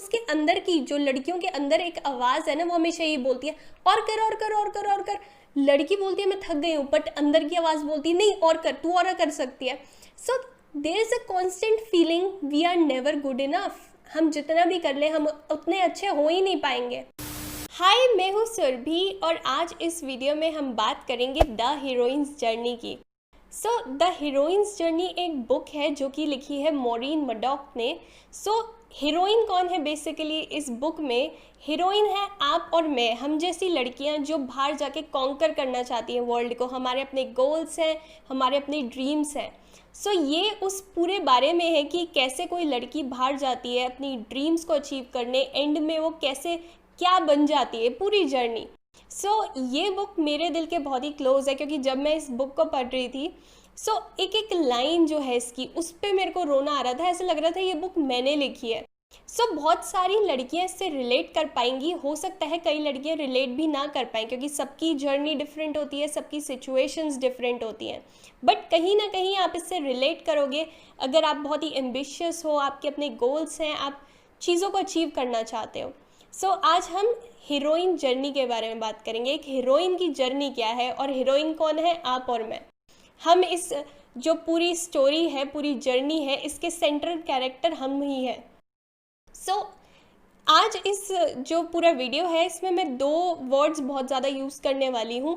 उसके अंदर की जो लड़कियों के अंदर एक आवाज़ है ना, वो हमेशा ये बोलती है और कर और कर और कर और कर। लड़की बोलती है मैं थक गई हूँ, बट अंदर की आवाज़ बोलती है नहीं और कर, तू और कर सकती है। So there is a constant feeling we are never good enough. हम जितना भी कर ले हम उतने अच्छे हो ही नहीं पाएंगे। हाय, मैं हूँ सुरभि और आज इस वीडियो में हम बात करेंगे द हीरोइंस जर्नी की। द हीरोइंस जर्नी एक बुक है जो कि लिखी है मॉरीन मडॉक ने। हीरोइन कौन है बेसिकली इस बुक में? हीरोइन है आप और मैं, हम जैसी लड़कियां जो बाहर जाके कॉन्कर करना चाहती हैं वर्ल्ड को। हमारे अपने गोल्स हैं, हमारे अपने ड्रीम्स हैं। ये उस पूरे बारे में है कि कैसे कोई लड़की बाहर जाती है अपनी ड्रीम्स को अचीव करने, एंड में वो कैसे क्या बन जाती है, पूरी जर्नी। ये बुक मेरे दिल के बहुत ही क्लोज है क्योंकि जब मैं इस बुक को पढ़ रही थी एक एक लाइन जो है इसकी, उस पर मेरे को रोना आ रहा था। ऐसा लग रहा था ये बुक मैंने लिखी है। बहुत सारी लड़कियां इससे रिलेट कर पाएंगी। हो सकता है कई लड़कियां रिलेट भी ना कर पाएँ क्योंकि सबकी जर्नी डिफरेंट होती है, सबकी सिचुएशंस डिफरेंट होती हैं, बट कहीं ना कहीं आप इससे रिलेट करोगे अगर आप बहुत ही एम्बिशियस हो, आपके अपने गोल्स हैं, आप चीज़ों को अचीव करना चाहते हो। आज हम हीरोइन जर्नी के बारे में बात करेंगे। एक हीरोइन की जर्नी क्या है और हीरोइन कौन है, आप और मैं। हम इस जो पूरी स्टोरी है, पूरी जर्नी है, इसके सेंट्रल कैरेक्टर हम ही है। आज इस जो पूरा वीडियो है इसमें मैं दो वर्ड्स बहुत ज़्यादा यूज़ करने वाली हूँ,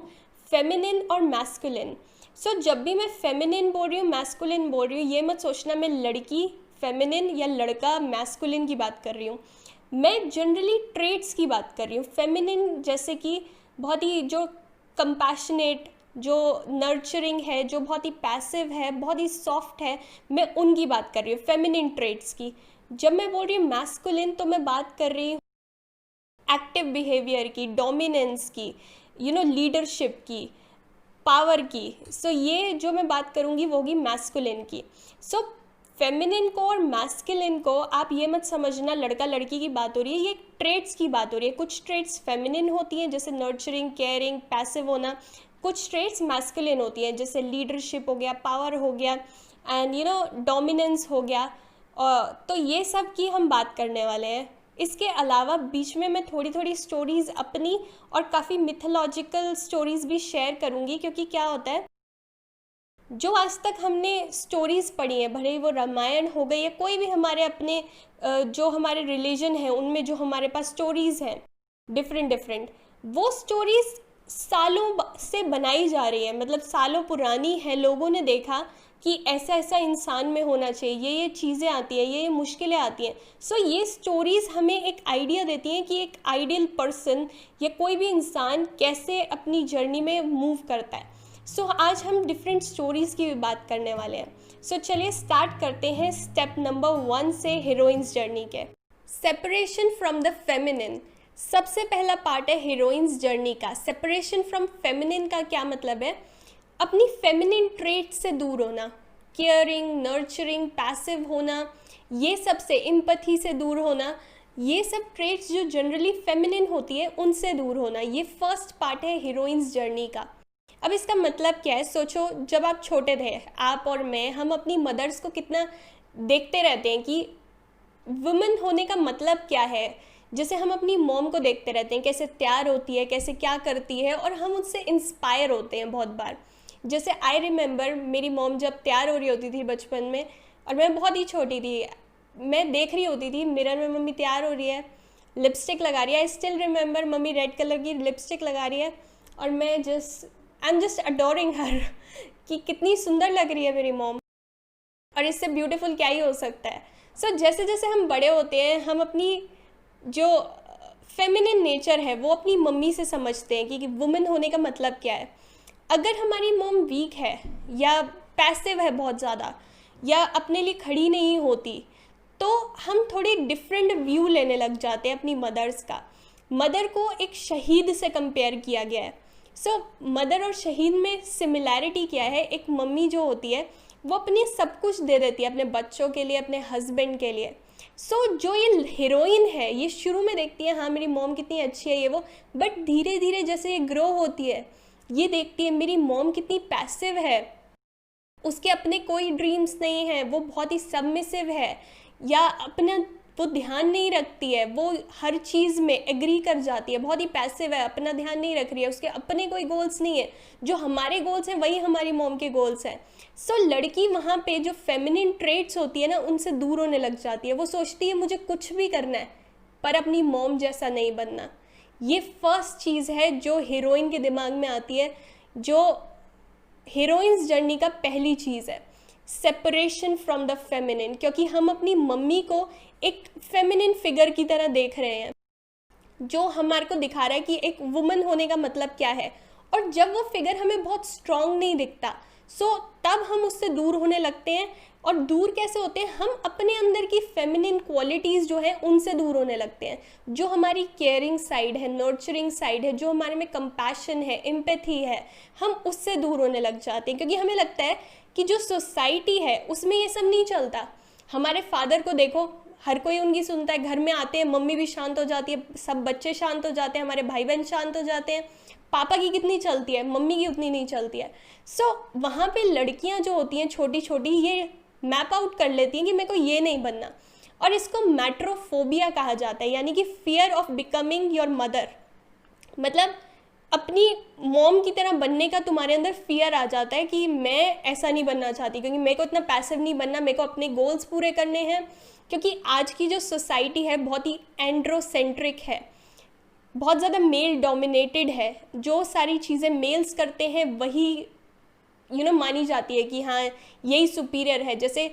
फेमिनिन और मैस्कुलिन। जब भी मैं फेमिनिन बोल रही हूँ, मैस्कुलिन बोल रही हूँ, ये मत सोचना मैं लड़की फेमिनिन या लड़का मैस्कुलिन की बात कर रही हूँ। मैं जनरली ट्रेट्स की बात कर रही हूँ। फेमिनिन जैसे कि बहुत ही जो कंपैशनेट, जो नर्चरिंग है, जो बहुत ही पैसिव है, बहुत ही सॉफ्ट है, मैं उनकी बात कर रही हूँ, फेमिनिन ट्रेट्स की। जब मैं बोल रही हूँ मैस्कुलिन तो मैं बात कर रही हूँ एक्टिव बिहेवियर की, डोमिनेंस की, लीडरशिप की, पावर की। ये जो मैं बात करूँगी वो होगी मैस्कुलिन की। फेमिनिन को और मैस्कुलिन को आप ये मत समझना लड़का लड़की की बात हो रही है, ये ट्रेट्स की बात हो रही है। कुछ ट्रेट्स फेमिनिन होती हैं जैसे नर्चरिंग, केयरिंग, पैसिव होना। कुछ ट्रेट्स मैस्कुलिन होती हैं जैसे लीडरशिप हो गया, पावर हो गया, एंड डोमिनेंस हो गया। तो ये सब की हम बात करने वाले हैं। इसके अलावा बीच में मैं थोड़ी थोड़ी स्टोरीज़ अपनी और काफ़ी मिथोलॉजिकल स्टोरीज़ भी शेयर करूँगी क्योंकि क्या होता है, जो आज तक हमने स्टोरीज़ पढ़ी हैं, भले ही वो रामायण हो गई या कोई भी हमारे अपने जो हमारे रिलीजन है उनमें जो हमारे पास स्टोरीज़ हैं डिफरेंट, वो स्टोरीज़ सालों से बनाई जा रही है, मतलब सालों पुरानी है। लोगों ने देखा कि ऐसा ऐसा इंसान में होना चाहिए, ये चीज़ें आती हैं, ये मुश्किलें आती हैं। ये स्टोरीज़ हमें एक आइडिया देती हैं कि एक आइडियल पर्सन या कोई भी इंसान कैसे अपनी जर्नी में मूव करता है। आज हम डिफरेंट स्टोरीज़ की भी बात करने वाले हैं। चलिए स्टार्ट करते हैं स्टेप नंबर 1 से हीरोइंस जर्नी के। Separation from the feminine. सबसे पहला पार्ट है हीरोइंस जर्नी का। सेपरेशन फ्रॉम फेमिनिन का क्या मतलब है? अपनी फेमिनिन ट्रेट से दूर होना, केयरिंग, नर्चरिंग, पैसिव होना, ये सब से, एम्पैथी से दूर होना, ये सब ट्रेट्स जो जनरली फेमिनिन होती है उनसे दूर होना। ये फर्स्ट पार्ट है हीरोइंस जर्नी का। अब इसका मतलब क्या है? सोचो, जब आप छोटे थे, आप और मैं, हम अपनी मदर्स को कितना देखते रहते हैं कि वुमेन होने का मतलब क्या है। जैसे हम अपनी मॉम को देखते रहते हैं कैसे तैयार होती है, कैसे क्या करती है, और हम उससे इंस्पायर होते हैं बहुत बार। जैसे आई रिमेंबर मेरी मॉम जब तैयार हो रही होती थी बचपन में, और मैं बहुत ही छोटी थी, मैं देख रही होती थी मिरर में मम्मी तैयार हो रही है, लिपस्टिक लगा रही है। I still remember mummy red colour की लिपस्टिक लगा रही है और मैं आई एम जस्ट अडोरिंग हर कि कितनी सुंदर लग रही है मेरी मॉम, और इससे ब्यूटीफुल क्या ही हो सकता है। जैसे जैसे हम बड़े होते हैं, हम अपनी जो फेमिनिन नेचर है वो अपनी मम्मी से समझते हैं कि वुमेन होने का मतलब क्या है। अगर हमारी मॉम वीक है या पैसिव है बहुत ज़्यादा, या अपने लिए खड़ी नहीं होती, तो हम थोड़ी डिफरेंट व्यू लेने लग जाते हैं अपनी मदर्स का। मदर को एक शहीद से कंपेयर किया गया है। मदर और शहीद में सिमिलैरिटी क्या है? एक मम्मी जो होती है वो अपनी सब कुछ दे देती है अपने बच्चों के लिए, अपने हस्बैंड के लिए। जो ये हीरोइन है, ये शुरू में देखती है हाँ मेरी मॉम कितनी अच्छी है ये वो, बट धीरे धीरे जैसे ये ग्रो होती है, ये देखती है मेरी मॉम कितनी पैसिव है, उसके अपने कोई ड्रीम्स नहीं है, वो बहुत ही सबमिसिव है, या अपना वो ध्यान नहीं रखती है, वो हर चीज़ में एग्री कर जाती है, बहुत ही पैसिव है, अपना ध्यान नहीं रख रही है, उसके अपने कोई गोल्स नहीं है, जो हमारे गोल्स हैं वही हमारी मॉम के गोल्स हैं। सो लड़की वहाँ पे जो फेमिनिन ट्रेट्स होती है ना, उनसे दूर होने लग जाती है। वो सोचती है मुझे कुछ भी करना है पर अपनी मॉम जैसा नहीं बनना। ये फर्स्ट चीज़ है जो हीरोइन के दिमाग में आती है, जो हीरोइंस जर्नी का पहली चीज़ है, सेपरेशन फ्रॉम द फेमिनिन। क्योंकि हम अपनी मम्मी को एक फेमिनिन फिगर की तरह देख रहे हैं, जो हमारे को दिखा रहा है कि एक वुमन होने का मतलब क्या है। और जब वो फिगर हमें बहुत स्ट्रांग नहीं दिखता, तब हम उससे दूर होने लगते हैं। और दूर कैसे होते हैं, हम अपने अंदर की फेमिनिन क्वालिटीज़ जो है उनसे दूर होने लगते हैं। जो हमारी केयरिंग साइड है, नर्चरिंग साइड है, जो हमारे में कंपैशन है, एम्पैथी है, हम उससे दूर होने लग जाते हैं। क्योंकि हमें लगता है कि जो सोसाइटी है उसमें ये सब नहीं चलता। हमारे फादर को देखो, हर कोई उनकी सुनता है, घर में आते हैं मम्मी भी शांत हो जाती है, सब बच्चे शांत हो जाते हैं, हमारे भाई बहन शांत हो जाते हैं। पापा की कितनी चलती है, मम्मी की उतनी नहीं चलती है। वहाँ पे लड़कियाँ जो होती हैं छोटी छोटी, ये मैप आउट कर लेती हैं कि मेरे को ये नहीं बनना। और इसको मैट्रोफोबिया कहा जाता है, यानी कि fear of becoming your mother. मतलब अपनी मॉम की तरह बनने का तुम्हारे अंदर फियर आ जाता है कि मैं ऐसा नहीं बनना चाहती, क्योंकि मेरे को इतना पैसिव नहीं बनना, मेरे को अपने गोल्स पूरे करने हैं। क्योंकि आज की जो सोसाइटी है बहुत ही एंड्रोसेंट्रिक है, बहुत ज़्यादा मेल डोमिनेटेड है। जो सारी चीज़ें मेल्स करते हैं वही मानी जाती है कि हाँ यही सुपीरियर है। जैसे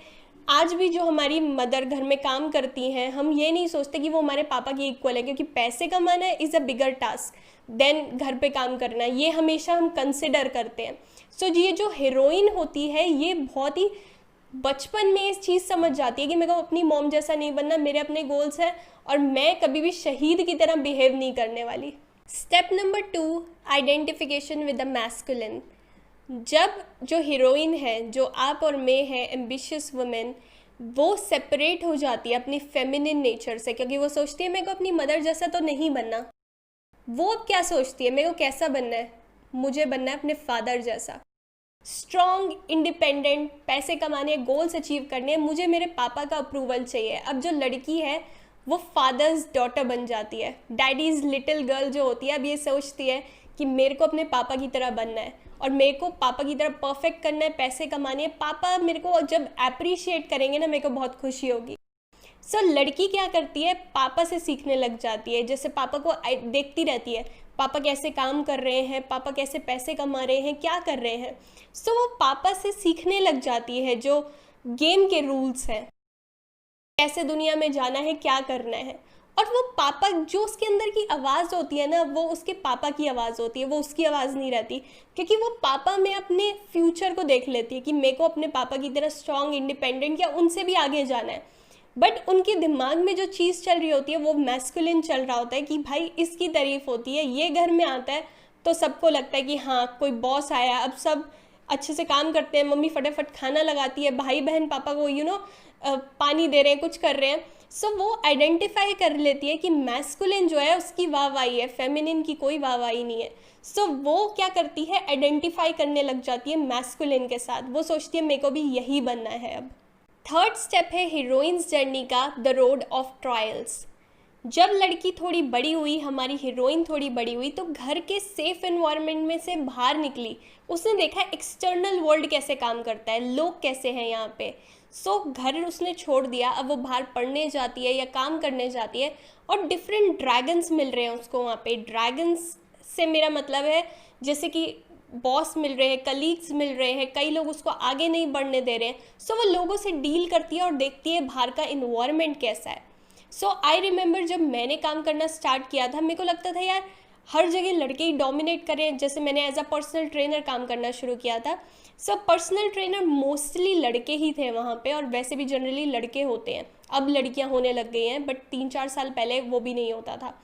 आज भी जो हमारी मदर घर में काम करती हैं, हम ये नहीं सोचते कि वो हमारे पापा की इक्वल है, क्योंकि पैसे कमाना is a bigger task than घर पे काम करना, ये हमेशा हम कंसिडर करते हैं। ये जो हीरोइन होती है ये बहुत ही बचपन में इस चीज़ समझ जाती है कि मेरे को अपनी मॉम जैसा नहीं बनना, मेरे अपने गोल्स हैं और मैं कभी भी शहीद की तरह बिहेव नहीं करने वाली। Step number 2, identification with the masculine. जब जो हीरोइन है, जो आप और मैं है, एम्बिशियस वुमेन, वो सेपरेट हो जाती है अपनी फेमिनिन नेचर से, क्योंकि वो सोचती है मेरे को अपनी मदर जैसा तो नहीं बनना। वो अब क्या सोचती है, मेरे को कैसा बनना है, मुझे बनना है अपने फादर जैसा, स्ट्रॉन्ग, इंडिपेंडेंट, पैसे कमाने, गोल्स अचीव करने, मुझे मेरे पापा का अप्रूवल चाहिए। अब जो लड़की है वो फादर्स डॉटर बन जाती है, डैडीज़ लिटिल गर्ल जो होती है, अब ये सोचती है कि मेरे को अपने पापा की तरह बनना है और मेरे को पापा की तरह परफेक्ट करना है, पैसे कमाने हैं। पापा मेरे को जब अप्रिशिएट करेंगे ना, मेरे को बहुत खुशी होगी। लड़की क्या करती है, पापा से सीखने लग जाती है। जैसे पापा को देखती रहती है, पापा कैसे काम कर रहे हैं, पापा कैसे पैसे कमा रहे हैं, क्या कर रहे हैं। वो पापा से सीखने लग जाती है जो गेम के रूल्स हैं, कैसे दुनिया में जाना है, क्या करना है। और वो पापा, जो उसके अंदर की आवाज़ होती है ना, वो उसके पापा की आवाज़ होती है, वो उसकी आवाज़ नहीं रहती। क्योंकि वो पापा में अपने फ्यूचर को देख लेती है कि मेरे को अपने पापा की तरह स्ट्रॉन्ग, इंडिपेंडेंट या उनसे भी आगे जाना है। बट उनके दिमाग में जो चीज़ चल रही होती है वो मैस्कुलिन चल रहा होता है कि भाई इसकी तारीफ होती है, ये घर में आता है तो सबको लगता है कि हाँ कोई बॉस आया, अब सब अच्छे से काम करते हैं, मम्मी फटाफट खाना लगाती है, भाई बहन पापा को पानी दे रहे हैं, कुछ कर रहे हैं। वो आइडेंटिफाई कर लेती है कि मैस्कुलिन जो है उसकी वाहवाही है, फेमिनिन की कोई वाहवाही नहीं है। वो क्या करती है, आइडेंटिफाई करने लग जाती है मैस्कुलिन के साथ। वो सोचती है मेरे को भी यही बनना है। अब थर्ड स्टेप है हीरोइंस जर्नी का, द रोड ऑफ ट्रायल्स। जब लड़की थोड़ी बड़ी हुई, हमारी हीरोइन थोड़ी बड़ी हुई, तो घर के सेफ एनवायरनमेंट में से बाहर निकली। उसने देखा एक्सटर्नल वर्ल्ड कैसे काम करता है, लोग कैसे हैं यहाँ पे। घर उसने छोड़ दिया, अब वो बाहर पढ़ने जाती है या काम करने जाती है और डिफरेंट ड्रैगन्स मिल रहे हैं उसको वहाँ पे। ड्रैगन्स से मेरा मतलब है जैसे कि बॉस मिल रहे हैं, कलीग्स मिल रहे हैं, कई लोग उसको आगे नहीं बढ़ने दे रहे हैं। वो लोगों से डील करती है और देखती है बाहर का इन्वायरमेंट कैसा है। आई रिमेंबर जब मैंने काम करना स्टार्ट किया था, मेरे को लगता था यार हर जगह लड़के ही डोमिनेट करें। जैसे मैंने एज अ पर्सनल ट्रेनर काम करना शुरू किया था, पर्सनल ट्रेनर मोस्टली लड़के ही थे वहाँ पे, और वैसे भी जनरली लड़के होते हैं। अब लड़कियाँ होने लग गई हैं, बट 3-4 साल पहले वो भी नहीं होता था।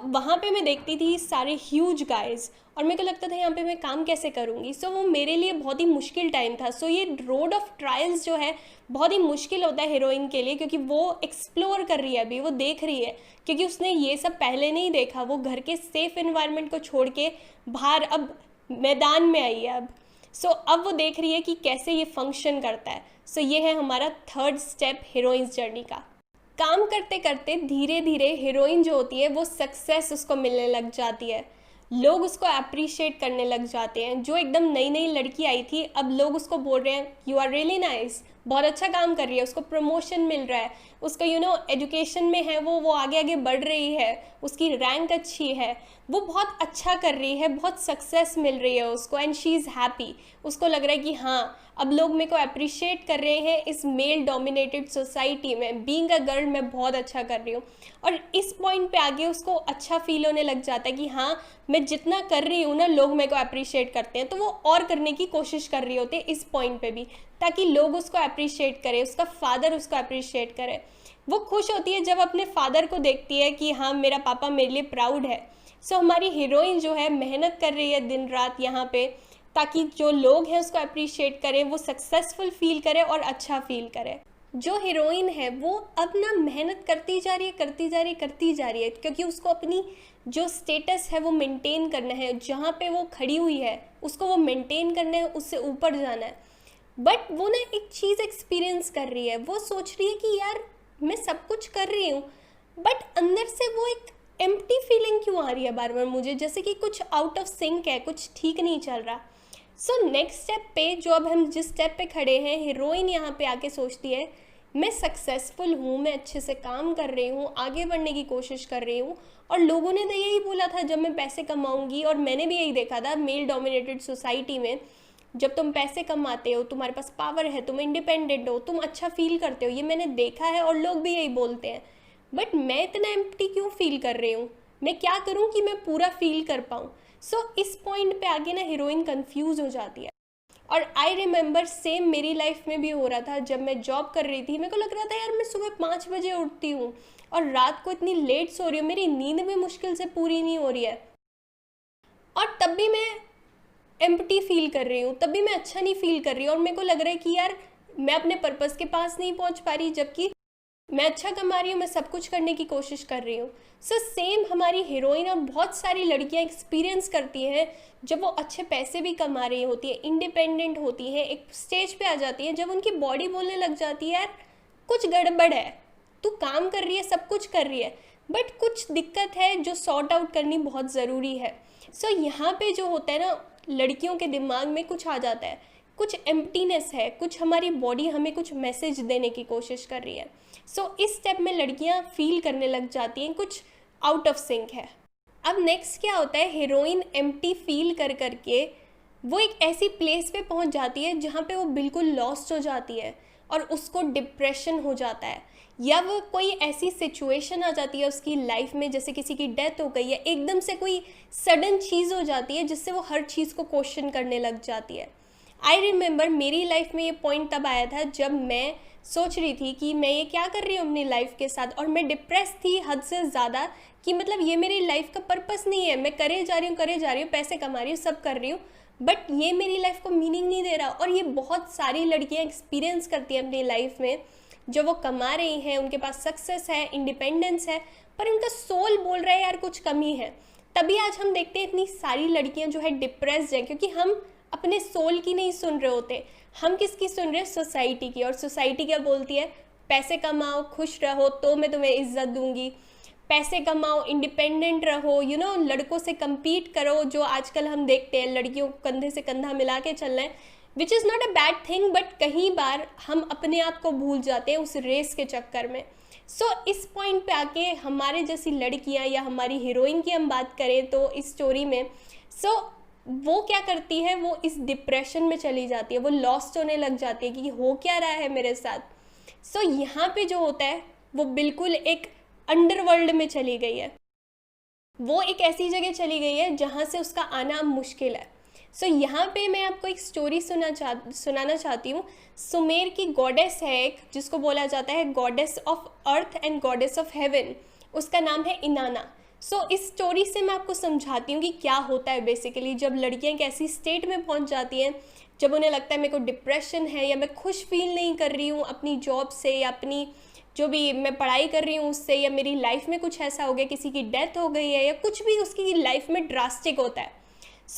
वहाँ पे मैं देखती थी सारे ह्यूज गाइज, और मेरे को लगता था यहाँ पे मैं काम कैसे करूँगी। वो मेरे लिए बहुत ही मुश्किल टाइम था। ये रोड ऑफ ट्रायल्स जो है बहुत ही मुश्किल होता है हीरोइन के लिए, क्योंकि वो एक्सप्लोर कर रही है, अभी वो देख रही है, क्योंकि उसने ये सब पहले नहीं देखा। वो घर के सेफ एनवायरनमेंट को छोड़ के बाहर अब मैदान में आई है। अब वो देख रही है कि कैसे ये फंक्शन करता है। ये है हमारा थर्ड स्टेप हीरोइंस जर्नी का। काम करते करते धीरे धीरे हीरोइन जो होती है वो सक्सेस उसको मिलने लग जाती है, लोग उसको अप्रिशिएट करने लग जाते हैं। जो एकदम नई नई लड़की आई थी, अब लोग उसको बोल रहे हैं यू आर रियली नाइस, बहुत अच्छा काम कर रही है, उसको प्रमोशन मिल रहा है, उसका एजुकेशन में है वो आगे आगे बढ़ रही है, उसकी रैंक अच्छी है, वो बहुत अच्छा कर रही है, बहुत सक्सेस मिल रही है उसको, एंड शी इज़ हैप्पी। उसको लग रहा है कि हाँ, अब लोग मेरे को अप्रिशिएट कर रहे हैं इस मेल डोमिनेटेड सोसाइटी में, बीइंग अ गर्ल मैं बहुत अच्छा कर रही हूँ। और इस पॉइंट पे आगे उसको अच्छा फील होने लग जाता है कि हाँ, मैं जितना कर रही हूँ ना, लोग मेरे को अप्रिशिएट करते हैं, तो वो और करने की कोशिश कर रही होती है इस पॉइंट पे भी, ताकि लोग उसको अप्रिशिएट करें, उसका फादर उसको अप्रिशिएट करे। वो खुश होती है जब अपने फादर को देखती है कि हाँ, मेरा पापा मेरे लिए प्राउड है। सो हमारी हीरोइन जो है मेहनत कर रही है दिन रात यहाँ पे, ताकि जो लोग हैं उसको अप्रिशिएट करें, वो सक्सेसफुल फील करे और अच्छा फील करे। जो हीरोइन है वो अब ना मेहनत करती जा रही है, करती जा रही है, क्योंकि उसको अपनी जो स्टेटस है वो मेंटेन करना है, जहाँ पे वो खड़ी हुई है उसको वो मेंटेन करना है, उससे ऊपर जाना है। बट वो ना एक चीज़ एक्सपीरियंस कर रही है, वो सोच रही है कि यार मैं सब कुछ कर रही हूँ, बट अंदर से वो एक एम्प्टी फीलिंग क्यों आ रही है बार बार मुझे, जैसे कि कुछ आउट ऑफ सिंक है, कुछ ठीक नहीं चल रहा। सो नेक्स्ट स्टेप पे, जो अब हम जिस स्टेप पे खड़े हैं, हीरोइन यहाँ पे आके सोचती है मैं सक्सेसफुल हूँ, मैं अच्छे से काम कर रही हूँ, आगे बढ़ने की कोशिश कर रही हूँ, और लोगों ने तो यही बोला था जब मैं पैसे कमाऊँगी, और मैंने भी यही देखा था मेल डोमिनेटेड सोसाइटी में, जब तुम पैसे कमाते हो, तुम्हारे पास पावर है, तुम इंडिपेंडेंट हो, तुम अच्छा फील करते हो, ये मैंने देखा है और लोग भी यही बोलते हैं। बट मैं इतना एम्प्टी क्यों फील कर रही हूँ, मैं क्या करूँ कि मैं पूरा फील कर पाऊँ। सो इस पॉइंट पे आगे ना हीरोइन कंफ्यूज हो जाती है। और आई रिमेंबर सेम मेरी लाइफ में भी हो रहा था, जब मैं जॉब कर रही थी, मेरे को लग रहा था यार मैं सुबह 5 बजे उठती हूँ और रात को इतनी लेट सो रही हूँ, मेरी नींद भी मुश्किल से पूरी नहीं हो रही है, और तब भी मैं एम्प्टी फील कर रही हूँ, तब भी मैं अच्छा नहीं फील कर रही हूँ, और मेरे को लग रहा है कि यार मैं अपने पर्पस के पास नहीं पहुँच पा रही, जबकि मैं अच्छा कमा रही हूँ, मैं सब कुछ करने की कोशिश कर रही हूँ। सो सेम हमारी हीरोइन और बहुत सारी लड़कियाँ एक्सपीरियंस करती हैं, जब वो अच्छे पैसे भी कमा रही होती है, इंडिपेंडेंट होती हैं, एक स्टेज पे आ जाती हैं जब उनकी बॉडी बोलने लग जाती है यार कुछ गड़बड़ है, तू काम कर रही है, सब कुछ कर रही है, बट कुछ दिक्कत है जो सॉर्ट आउट करनी बहुत ज़रूरी है। सो यहाँ पे जो होता है ना, लड़कियों के दिमाग में कुछ आ जाता है, कुछ एम्प्टीनेस है, कुछ हमारी बॉडी हमें कुछ मैसेज देने की कोशिश कर रही है। सो इस स्टेप में लड़कियां फील करने लग जाती हैं कुछ आउट ऑफ सिंक है। अब नेक्स्ट क्या होता है, हीरोइन एम्प्टी फील कर करके वो एक ऐसी प्लेस पे पहुंच जाती है जहाँ पे वो बिल्कुल लॉस्ट हो जाती है और उसको डिप्रेशन हो जाता है, या वो कोई ऐसी सिचुएशन आ जाती है उसकी लाइफ में, जैसे किसी की डेथ हो गई है, एकदम से कोई सडन चीज़ हो जाती है जिससे वो हर चीज़ को क्वेश्चन करने लग जाती है। आई रिमेंबर मेरी लाइफ में ये पॉइंट तब आया था जब मैं सोच रही थी कि मैं ये क्या कर रही हूँ अपनी लाइफ के साथ, और मैं डिप्रेस थी हद से ज़्यादा कि मतलब ये मेरी लाइफ का पर्पस नहीं है, मैं करे जा रही हूँ, पैसे कमा रही हूँ, सब कर रही हूँ, बट ये मेरी लाइफ को मीनिंग नहीं दे रहा। और ये बहुत सारी लड़कियाँ एक्सपीरियंस करती हैं अपनी लाइफ में, जो वो कमा रही हैं, उनके पास सक्सेस है, इंडिपेंडेंस है, पर उनका सोल बोल रहा है यार कुछ कमी है। तभी आज हम देखते हैं इतनी सारी लड़कियां जो है डिप्रेस्ड हैं, क्योंकि हम अपने सोल की नहीं सुन रहे होते, हम किसकी सुन रहे हैं, सोसाइटी की। और सोसाइटी क्या बोलती है, पैसे कमाओ, खुश रहो तो मैं तुम्हें इज्जत दूंगी, पैसे कमाओ, इंडिपेंडेंट रहो, लड़कों से compete करो, जो आजकल हम देखते हैं लड़कियों को कंधे से कंधा मिला के चलना है, which is not a bad thing, but कहीं बार हम अपने आप को भूल जाते हैं उस रेस के चक्कर में। सो इस पॉइंट पे आके हमारे जैसी लड़कियां, या हमारी हीरोइन की हम बात करें तो इस स्टोरी में, वो क्या करती है, वो इस डिप्रेशन में चली जाती है, वो लॉस्ट होने लग जाती है कि हो क्या रहा है मेरे साथ। यहाँ पे जो होता है वो बिल्कुल एक अंडरवर्ल्ड में चली गई है, वो एक ऐसी जगह चली गई है जहाँ से उसका आना मुश्किल है। यहाँ पे मैं आपको एक स्टोरी सुनाना चाहती हूँ। सुमेर की गॉडेस है एक, जिसको बोला जाता है goddess of earth and goddess of haven, उसका नाम है इनाना। इस स्टोरी से मैं आपको समझाती हूँ कि क्या होता है बेसिकली जब लड़कियाँ एक ऐसी स्टेट में पहुँच जाती हैं जब उन्हें लगता है मेरे को डिप्रेशन है, या मैं खुश फील नहीं कर रही हूँ अपनी जॉब से, या अपनी जो भी मैं पढ़ाई कर रही हूँ उससे, या मेरी लाइफ में कुछ ऐसा हो गया, किसी की डेथ हो गई है, या कुछ भी उसकी लाइफ में ड्रास्टिक होता है।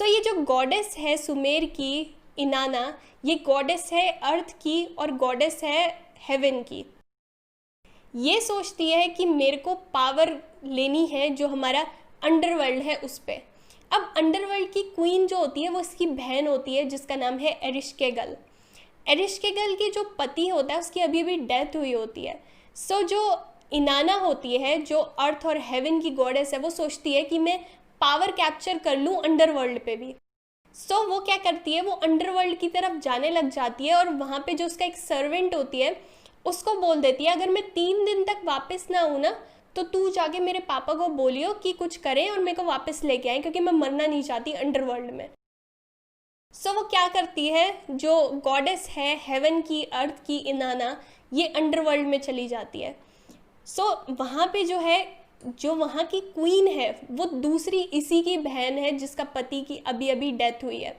ये जो गॉडेस है सुमेर की इनाना, ये गॉडेस है अर्थ की और गॉडेस है हेवन की। ये सोचती है कि मेरे को पावर लेनी है जो हमारा अंडरवर्ल्ड है उस पर। अब अंडरवर्ल्ड की क्वीन जो होती है वो इसकी बहन होती है जिसका नाम है एरिश्केगल। एरिश्केगल की जो पति होता है उसकी अभी अभी डेथ हुई होती है। सो जो इनाना होती है जो अर्थ और हेवन की गॉडेस है वो सोचती है कि मैं पावर कैप्चर कर लूँ अंडरवर्ल्ड पे भी। सो वो क्या करती है, वो अंडरवर्ल्ड की तरफ जाने लग जाती है और वहाँ पे जो उसका एक सर्वेंट होती है उसको बोल देती है अगर मैं 3 दिन तक वापस ना आऊँ ना तो तू जाके मेरे पापा को बोलियो कि कुछ करें और मेरे को वापस लेके आए क्योंकि मैं मरना नहीं चाहती अंडरवर्ल्ड में। सो वो क्या करती है, जो गॉडेस है हेवन की अर्थ की इनाना, ये अंडरवर्ल्ड में चली जाती है। सो वहाँ पे जो है, जो वहाँ की क्वीन है वो दूसरी इसी की बहन है जिसका पति की अभी अभी डेथ हुई है।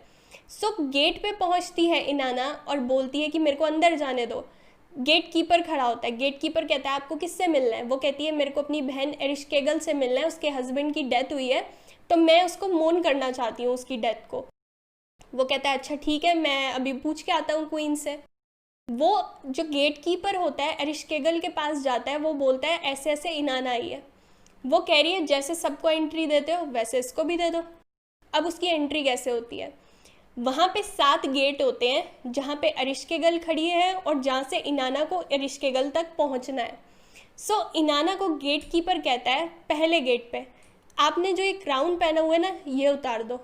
सो गेट पे पहुँचती है इनाना और बोलती है कि मेरे को अंदर जाने दो। गेट कीपर खड़ा होता है। गेट कीपर कहता है आपको किससे मिलना है? वो कहती है मेरे को अपनी बहन एरिश्केगल से मिलना है, उसके हस्बैंड की डेथ हुई है तो मैं उसको मोन करना चाहती हूँ उसकी डेथ को। वो कहता है अच्छा ठीक है, मैं अभी पूछ के आता हूँ क्वीन से। वो जो गेट कीपर होता है एरिश्केगल के पास जाता है, वो बोलता है ऐसे ऐसे इनाना आई है। वो कह रही है जैसे सबको एंट्री देते हो वैसे इसको भी दे दो। अब उसकी एंट्री कैसे होती है, वहाँ पे 7 गेट होते हैं जहाँ पे एरिश्केगल खड़ी है और जहाँ से इनाना को एरिश्केगल तक पहुँचना है। सो इनाना को गेट कीपर कहता है पहले गेट पे आपने जो ये क्राउन पहना हुआ है ना ये उतार दो।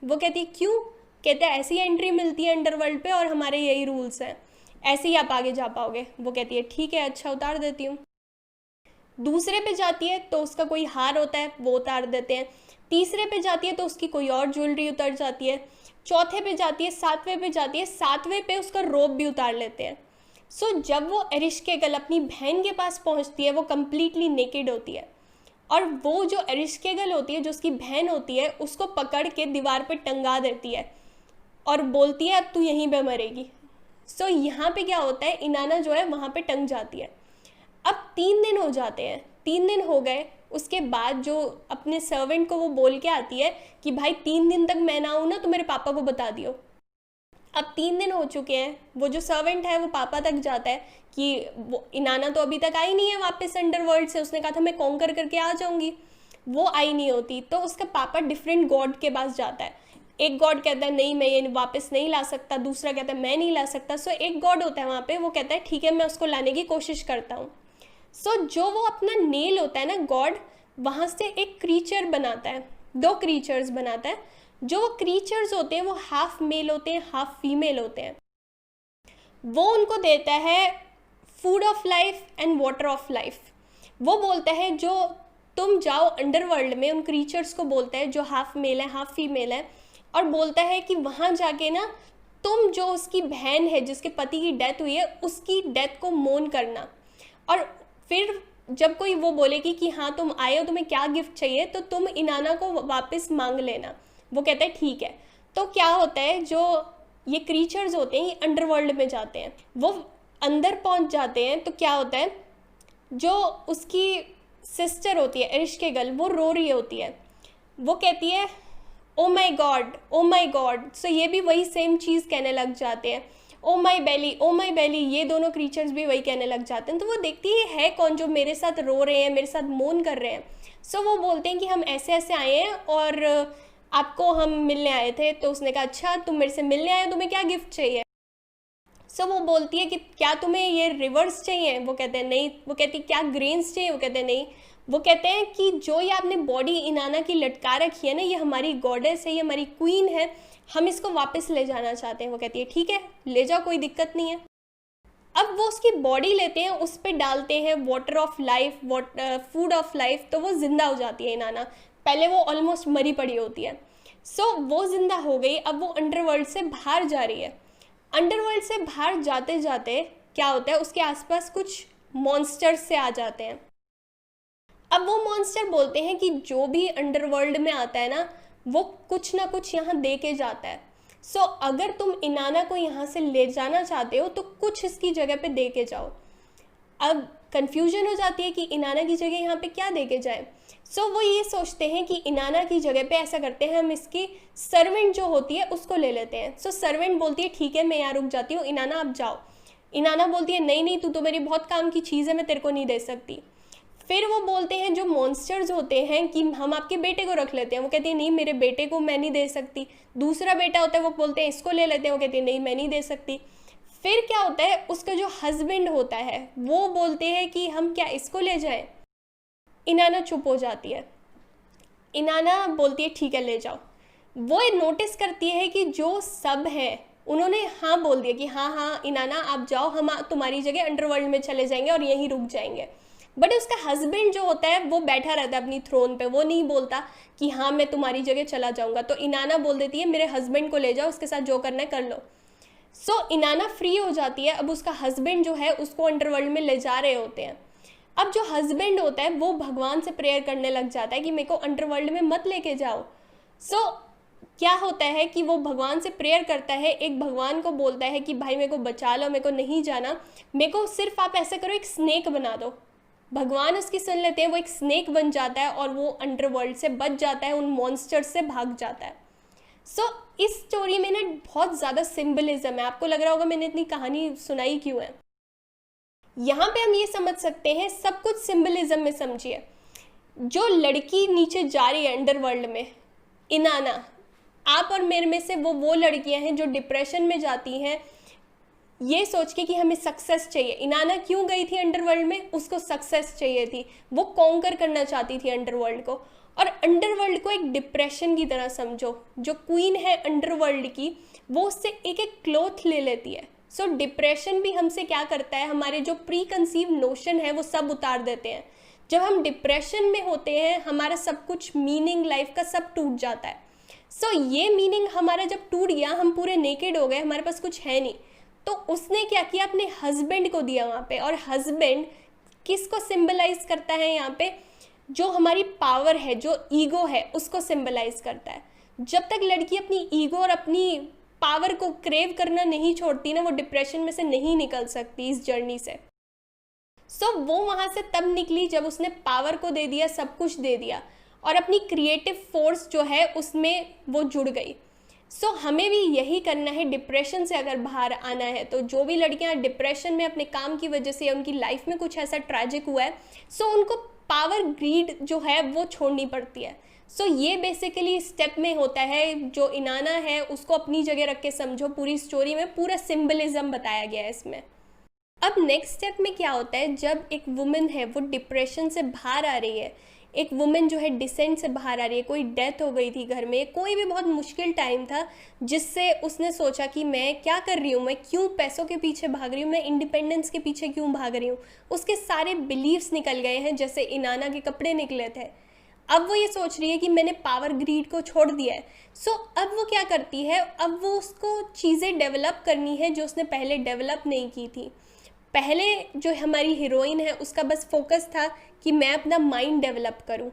वो कहती है क्यों? कहता है ऐसी एंट्री मिलती है अंडरवर्ल्ड पे और हमारे यही रूल्स हैं, ऐसे ही आप आगे जा पाओगे। वो कहती है ठीक है अच्छा उतार देती हूँ। दूसरे पे जाती है तो उसका कोई हार होता है वो उतार देते हैं। तीसरे पे जाती है तो उसकी कोई और ज्वेलरी उतर जाती है। चौथे पे जाती है, 7वें पे जाती है, 7वें पे उसका रोब भी उतार लेते हैं। सो जब वो एरिश्केगल अपनी बहन के पास पहुंचती है वो कम्प्लीटली नेकेड होती है और वो जो एरिश्केगल होती है जो उसकी बहन होती है उसको पकड़ के दीवार पे टंगा देती है और बोलती है अब तू यहीं पे मरेगी। सो यहाँ पे क्या होता है, इनाना जो है वहाँ पे टंग जाती है। अब 3 दिन हो जाते हैं, 3 दिन हो गए। उसके बाद जो अपने सर्वेंट को वो बोल के आती है कि भाई 3 दिन तक मैं ना आऊँ ना तो मेरे पापा को बता दियो। अब 3 दिन हो चुके हैं, वो जो सर्वेंट है वो पापा तक जाता है कि वो इनाना तो अभी तक आई नहीं है वापस अंडरवर्ल्ड से, उसने कहा था मैं कॉन्कर करके आ जाऊँगी, वो आई नहीं होती। तो उसका पापा डिफरेंट गॉड के पास जाता है। एक गॉड कहता है नहीं मैं ये वापस नहीं ला सकता, दूसरा कहता है मैं नहीं ला सकता। सो एक गॉड होता है वहाँ पे, वो कहता है ठीक है मैं उसको लाने की कोशिश करता हूँ। सो जो वो अपना नेल होता है ना गॉड, वहाँ से एक क्रीचर बनाता है, 2 क्रीचर्स बनाता है। जो क्रीचर्स होते हैं वो हाफ मेल होते हैं हाफ फीमेल होते हैं। वो उनको देता है food of life and water of life. वो बोलता है जो तुम जाओ अंडरवर्ल्ड में, उन क्रीचर्स को बोलता है जो हाफ मेल है हाफ फीमेल है, और बोलता है कि वहाँ जाके ना तुम जो उसकी बहन है जिसके पति की डेथ हुई है उसकी डेथ को मोन करना। और फिर जब कोई वो बोलेगी कि हाँ तुम आए हो तुम्हें क्या गिफ्ट चाहिए तो तुम इनाना को वापस मांग लेना। वो कहता है ठीक है। तो क्या होता है, जो ये क्रीचर्स होते हैं ये अंडरवर्ल्ड में जाते हैं, वो अंदर पहुंच जाते हैं। तो क्या होता है, जो उसकी सिस्टर होती है एरिश्केगल वो रो रही होती है। वो कहती है ओ माई गॉड ओ माई गॉड। सो ये भी वही सेम चीज़ कहने लग जाते हैं, ओ माई बेली ओ माई बेली। ये दोनों क्रीचर्स भी वही कहने लग जाते हैं। तो वो देखती है कौन जो मेरे साथ रो रहे हैं, मेरे साथ मोन कर रहे हैं। सो वो बोलते हैं कि हम ऐसे ऐसे आए हैं और आपको हम मिलने आए थे। तो उसने कहा अच्छा तुम मेरे से मिलने आए हो, तुम्हें क्या गिफ्ट चाहिए? सो वो बोलती है कि क्या तुम्हें ये रिवर्स चाहिए? वो कहते हैं नहीं। वो कहती क्या ग्रेन्स चाहिए? वो कहते हैं नहीं। वो कहते हैं कि जो ये आपने बॉडी इनाना की लटका रखी है ना, ये हमारी गॉडेस है, ये हमारी क्वीन है, हम इसको वापस ले जाना चाहते हैं। वो कहती है ठीक है ले जाओ कोई दिक्कत नहीं है। अब वो उसकी बॉडी लेते हैं, उस पर डालते हैं water of life, food of life, तो वो जिंदा हो जाती है इनाना। पहले वो ऑलमोस्ट मरी पड़ी होती है। सो वो जिंदा हो गई। अब वो अंडरवर्ल्ड से बाहर जा रही है। अंडरवर्ल्ड से बाहर जाते जाते क्या होता है, उसके आसपास कुछ मॉन्स्टर्स से आ जाते हैं। अब वो मॉन्स्टर बोलते हैं कि जो भी अंडरवर्ल्ड में आता है ना वो कुछ ना कुछ यहाँ दे के जाता है। सो अगर तुम इनाना को यहाँ से ले जाना चाहते हो तो कुछ इसकी जगह पे दे के जाओ। अब कंफ्यूजन हो जाती है कि इनाना की जगह यहाँ पे क्या दे के जाए। सो वो ये सोचते हैं कि इनाना की जगह पे ऐसा करते हैं, हम इसकी सर्वेंट जो होती है उसको ले लेते हैं। सो सर्वेंट बोलती है ठीक है मैं यहाँ रुक जाती हूँ, इनाना आप जाओ। इनाना बोलती है नहीं नहीं, तू तो मेरी बहुत काम की चीज़ है, मैं तेरे को नहीं दे सकती। फिर वो बोलते हैं जो मॉन्स्टर्स होते हैं कि हम आपके बेटे को रख लेते हैं, वो कहती है नहीं मेरे बेटे को मैं नहीं दे सकती। दूसरा बेटा होता है वो बोलते हैं इसको ले लेते हैं, वो कहती है नहीं मैं नहीं दे सकती। फिर क्या होता है, उसका जो हस्बैंड होता है वो बोलते हैं कि हम क्या इसको ले जाएं। इनाना चुप हो जाती है। इनाना बोलती है ठीक है ले जाओ। वो नोटिस करती है कि जो सब है उन्होंने हाँ बोल दिया कि हाँ हाँ इनाना आप जाओ, हम तुम्हारी जगह अंडरवर्ल्ड में चले जाएंगे और यहीं रुक जाएंगे। बट उसका हस्बैंड जो होता है वो बैठा रहता है अपनी थ्रोन पे, वो नहीं बोलता कि हाँ मैं तुम्हारी जगह चला जाऊंगा। तो इनाना बोल देती है मेरे हस्बैंड को ले जाओ, उसके साथ जो करना है कर लो। सो इनाना फ्री हो जाती है। अब उसका हस्बैंड जो है उसको अंडरवर्ल्ड में ले जा रहे होते हैं। अब जो हस्बैंड होता है वो भगवान से प्रेयर करने लग जाता है कि मेरे को अंडरवर्ल्ड में मत लेके जाओ। सो क्या होता है कि वो भगवान से प्रेयर करता है, एक भगवान को बोलता है कि भाई मेरे को बचा लो, मेरे को नहीं जाना, मेरे को सिर्फ आप ऐसा करो एक स्नेक बना दो। भगवान उसकी सुन लेते हैं, वो एक स्नेक बन जाता है और वो अंडरवर्ल्ड से बच जाता है, उन मॉन्स्टर्स से भाग जाता है। सो इस स्टोरी में ना बहुत ज़्यादा सिंबलिज्म है। आपको लग रहा होगा मैंने इतनी कहानी सुनाई क्यों है। यहाँ पे हम ये समझ सकते हैं, सब कुछ सिंबलिज्म में समझिए। जो लड़की नीचे जा रही है अंडरवर्ल्ड में, इनाना, आप और मेरे में से वो लड़कियां हैं जो डिप्रेशन में जाती हैं ये सोच के कि हमें सक्सेस चाहिए। इनाना क्यों गई थी अंडरवर्ल्ड में, उसको सक्सेस चाहिए थी, वो कॉन्कर करना चाहती थी अंडरवर्ल्ड को। और अंडरवर्ल्ड को एक डिप्रेशन की तरह समझो। जो क्वीन है अंडरवर्ल्ड की वो उससे एक एक क्लोथ ले लेती है। सो डिप्रेशन भी हमसे क्या करता है, हमारे जो प्री कंसीव नोशन है वो सब उतार देते हैं। जब हम डिप्रेशन में होते हैं हमारा सब कुछ मीनिंग लाइफ का सब टूट जाता है। सो ये मीनिंग हमारा जब टूट गया, हम पूरे नेकेड हो गए, हमारे पास कुछ है नहीं, तो उसने क्या किया, अपने हस्बैंड को दिया वहाँ पे। और हस्बैंड किसको सिंबलाइज करता है यहाँ पे, जो हमारी पावर है, जो ईगो है, उसको सिंबलाइज करता है। जब तक लड़की अपनी ईगो और अपनी पावर को क्रेव करना नहीं छोड़ती ना, वो डिप्रेशन में से नहीं निकल सकती इस जर्नी से। सो वो वहाँ से तब निकली जब उसने पावर को दे दिया, सब कुछ दे दिया, और अपनी क्रिएटिव फोर्स जो है उसमें वो जुड़ गई। सो हमें भी यही करना है। डिप्रेशन से अगर बाहर आना है तो जो भी लड़कियां डिप्रेशन में अपने काम की वजह से या उनकी लाइफ में कुछ ऐसा ट्रैजिक हुआ है, सो उनको पावर ग्रीड जो है वो छोड़नी पड़ती है। सो ये बेसिकली स्टेप में होता है। जो इनाना है उसको अपनी जगह रख के समझो। पूरी स्टोरी में पूरा सिंबलिज्म बताया गया है इसमें। अब नेक्स्ट स्टेप में क्या होता है, जब एक वुमेन है वो डिप्रेशन से बाहर आ रही है, एक वुमेन जो है डिसेंट से बाहर आ रही है, कोई डेथ हो गई थी घर में, कोई भी बहुत मुश्किल टाइम था जिससे उसने सोचा कि मैं क्या कर रही हूँ, मैं क्यों पैसों के पीछे भाग रही हूँ, मैं इंडिपेंडेंस के पीछे क्यों भाग रही हूँ। उसके सारे बिलीव्स निकल गए हैं, जैसे इनाना के कपड़े निकले थे। अब वो ये सोच रही है कि मैंने पावर ग्रीड को छोड़ दिया है। सो अब वो क्या करती है, अब वो उसको चीज़ें डेवलप करनी है जो उसने पहले डेवलप नहीं की थी। पहले जो हमारी हीरोइन है उसका बस फोकस था कि मैं अपना माइंड डेवलप करूं,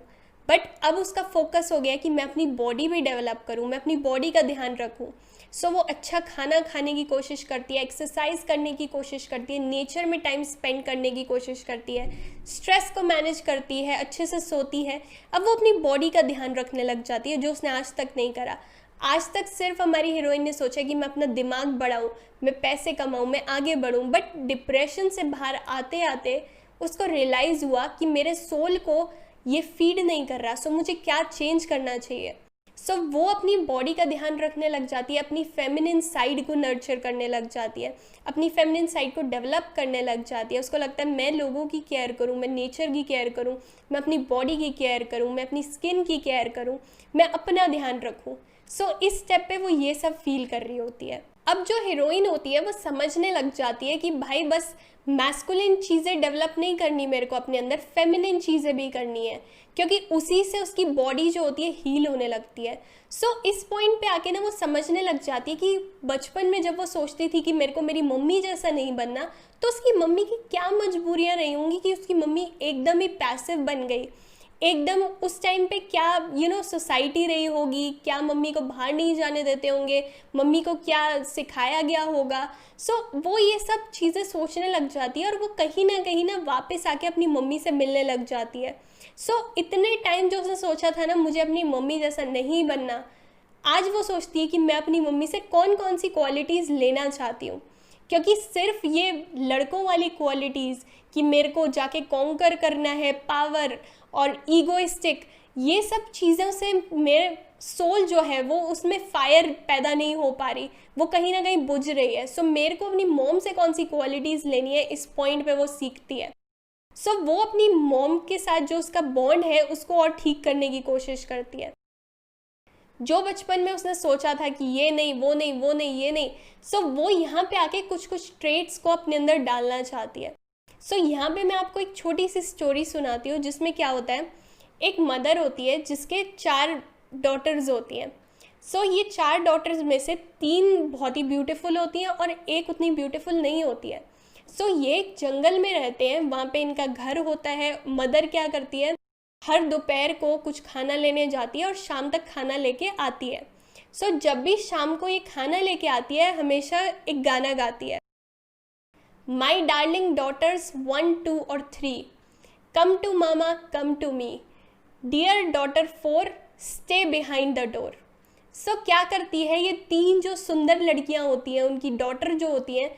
बट अब उसका फोकस हो गया कि मैं अपनी बॉडी भी डेवलप करूं, मैं अपनी बॉडी का ध्यान रखूं। सो वो अच्छा खाना खाने की कोशिश करती है, एक्सरसाइज करने की कोशिश करती है, नेचर में टाइम स्पेंड करने की कोशिश करती है, स्ट्रेस को मैनेज करती है, अच्छे से सोती है। अब वो अपनी बॉडी का ध्यान रखने लग जाती है, जो उसने आज तक नहीं करा। आज तक सिर्फ हमारी हीरोइन ने सोचा कि मैं अपना दिमाग बढ़ाऊं, मैं पैसे कमाऊं, मैं आगे बढ़ूं, बट डिप्रेशन से बाहर आते आते उसको रियलाइज़ हुआ कि मेरे सोल को ये फीड नहीं कर रहा। सो मुझे क्या चेंज करना चाहिए। सो वो अपनी बॉडी का ध्यान रखने लग जाती है, अपनी फेमिनिन साइड को नर्चर करने लग जाती है, अपनी फेमिनिन साइड को डेवलप करने लग जाती है। उसको लगता है मैं लोगों की केयर करूं, मैं नेचर की केयर करूं, मैं अपनी बॉडी की केयर करूं, मैं अपनी स्किन की केयर करूं, मैं अपना ध्यान रखूं। सो इस स्टेप पे वो ये सब फील कर रही होती है। अब जो हीरोइन होती है वो समझने लग जाती है कि भाई बस मैस्कुलिन चीज़ें डेवलप नहीं करनी मेरे को, अपने अंदर फेमिनिन चीज़ें भी करनी है, क्योंकि उसी से उसकी बॉडी जो होती है हील होने लगती है। सो इस पॉइंट पे आके ना वो समझने लग जाती है कि बचपन में जब वो सोचती थी कि मेरे को मेरी मम्मी जैसा नहीं बनना, तो उसकी मम्मी की क्या मजबूरियाँ रही होंगी कि उसकी मम्मी एकदम ही पैसिव बन गई। एकदम उस टाइम पे क्या सोसाइटी रही होगी, क्या मम्मी को बाहर नहीं जाने देते होंगे, मम्मी को क्या सिखाया गया होगा। सो वो ये सब चीज़ें सोचने लग जाती है और वो कहीं ना वापस आके अपनी मम्मी से मिलने लग जाती है। सो इतने टाइम जो उसने सोचा था ना मुझे अपनी मम्मी जैसा नहीं बनना, आज वो सोचती है कि मैं अपनी मम्मी से कौन कौन सी क्वालिटीज़ लेना चाहती हूँ। क्योंकि सिर्फ ये लड़कों वाली क्वालिटीज़ कि मेरे को जाके कॉन्कर करना है, पावर और ईगोइस्टिक, ये सब चीज़ों से मेरे सोल जो है वो उसमें फायर पैदा नहीं हो पा रही, वो कहीं ना कहीं बुझ रही है। सो मेरे को अपनी मॉम से कौन सी क्वालिटीज़ लेनी है, इस पॉइंट पे वो सीखती है। सो वो अपनी मॉम के साथ जो उसका बॉन्ड है उसको और ठीक करने की कोशिश करती है। जो बचपन में उसने सोचा था कि ये नहीं, वो नहीं, वो नहीं, ये नहीं, सो वो यहाँ पे आके कुछ कुछ ट्रेट्स को अपने अंदर डालना चाहती है। सो यहाँ पे मैं आपको एक छोटी सी स्टोरी सुनाती हूँ, जिसमें क्या होता है, एक मदर होती है जिसके 4 डॉटर्स होती हैं। सो ये 4 डॉटर्स में से 3 बहुत ही ब्यूटीफुल होती हैं और एक उतनी ब्यूटीफुल नहीं होती है। सो ये एक जंगल में रहते हैं, वहाँ पे इनका घर होता है। मदर क्या करती है, हर दोपहर को कुछ खाना लेने जाती है और शाम तक खाना लेके आती है। सो जब भी शाम को ये खाना लेके आती है, हमेशा एक गाना गाती है, माई डार्लिंग डॉटर्स 1, 2 और 3, come to mama, come to me, dear daughter 4, stay behind the door. So क्या करती है, ये 3 जो सुंदर लड़कियां होती हैं, उनकी डॉटर जो होती हैं,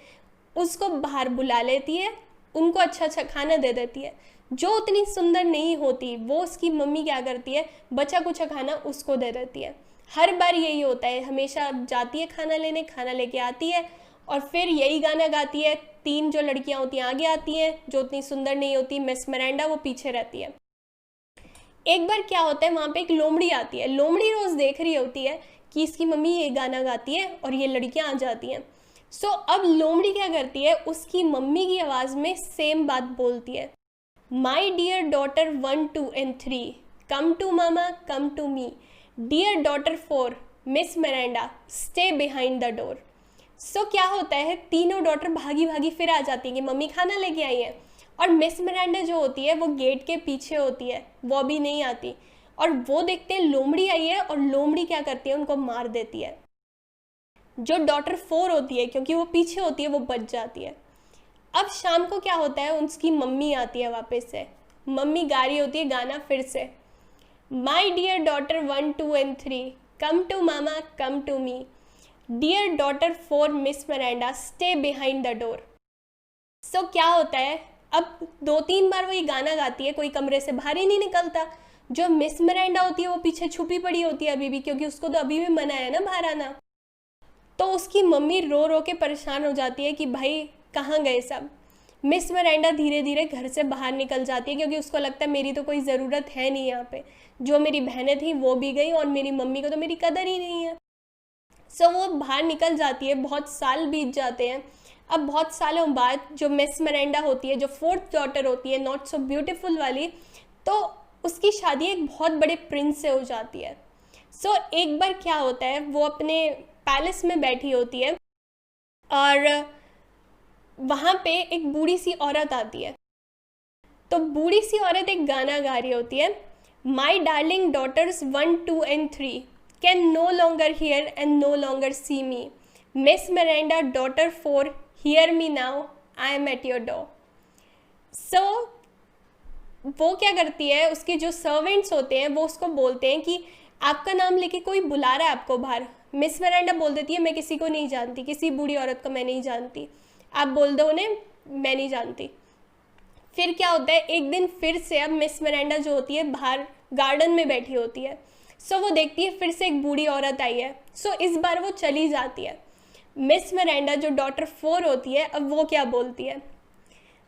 उसको बाहर बुला लेती है, उनको अच्छा अच्छा खाना दे देती है। जो उतनी सुंदर नहीं होती, वो उसकी मम्मी क्या करती है, बचा कुचा खाना उसको दे देती है। हर बार यही होता है, हमेशा जाती है खाना लेने, खाना लेके आती है और फिर यही गाना गाती है। 3 जो लड़कियां होती हैं आगे आती हैं, जो उतनी सुंदर नहीं होती, मिस मिरांडा, वो पीछे रहती है। एक बार क्या होता है, वहाँ पे एक लोमड़ी आती है। लोमड़ी रोज़ देख रही होती है कि इसकी मम्मी ये गाना गाती है और ये लड़कियाँ आ जाती हैं। सो अब लोमड़ी क्या करती है, उसकी मम्मी की आवाज़ में सेम बात बोलती है, my dear daughter 1, 2 and 3, come to mama, come to me, dear daughter 4, miss Miranda, stay behind the door. So क्या होता है, तीनों डॉटर भागी भागी फिर आ जाती है कि मम्मी खाना लेके आई है, और मिस मिरांडा जो होती है वो गेट के पीछे होती है, वो अभी नहीं आती। और वो देखते हैं लोमड़ी आई है और लोमड़ी क्या करती है, उनको मार देती है। जो डॉटर 4 होती है, क्योंकि वो पीछे होती है, वो बच जाती है। अब शाम को क्या होता है, उसकी मम्मी आती है वापस से, मम्मी गा रही होती है गाना फिर से, my dear daughter 1, 2 and 3, come to mama, come to me, dear daughter 4, miss Miranda, stay behind the door. So क्या होता है, अब 2-3 बार वो ये गाना गाती है, कोई कमरे से बाहर ही नहीं निकलता। जो मिस मिरांडा होती है वो पीछे छुपी पड़ी होती है अभी भी, क्योंकि उसको तो अभी भी मना है ना बाहर आना। तो उसकी मम्मी रो रो के परेशान हो जाती है कि भाई कहाँ गए सब। मिस मिरांडा धीरे धीरे घर से बाहर निकल जाती है, क्योंकि उसको लगता है मेरी तो कोई ज़रूरत है नहीं यहाँ पे, जो मेरी बहनें थी वो भी गई और मेरी मम्मी को तो मेरी कदर ही नहीं है। सो वो बाहर निकल जाती है। बहुत साल बीत जाते हैं। अब बहुत सालों बाद जो मिस मिरांडा होती है, जो 4th डॉटर होती है, नॉट सो ब्यूटीफुल वाली, तो उसकी शादी एक बहुत बड़े प्रिंस से हो जाती है। सो एक बार क्या होता है, वो अपने पैलेस में बैठी होती है और वहाँ पे एक बूढ़ी सी औरत आती है। तो बूढ़ी सी औरत एक गाना गा रही होती है, my darling daughters 1, 2 and 3 can no longer hear and no longer see me, miss Miranda daughter 4 hear me now, I am at your door. So वो क्या करती है, उसके जो सर्वेंट्स होते हैं वो उसको बोलते हैं कि आपका नाम लेके कोई बुला रहा है आपको बाहर। मिस मिरांडा बोल देती है, मैं किसी को नहीं जानती, किसी बूढ़ी औरत को मैं नहीं जानती, आप बोल दो उन्हें, मैं नहीं जानती। फिर क्या होता है, एक दिन फिर से अब मिस मिरांडा जो होती है बाहर गार्डन में बैठी होती है। सो वो देखती है फिर से एक बूढ़ी औरत आई है। सो इस बार वो चली जाती है। मिस मिरांडा जो डॉटर 4 होती है, अब वो क्या बोलती है,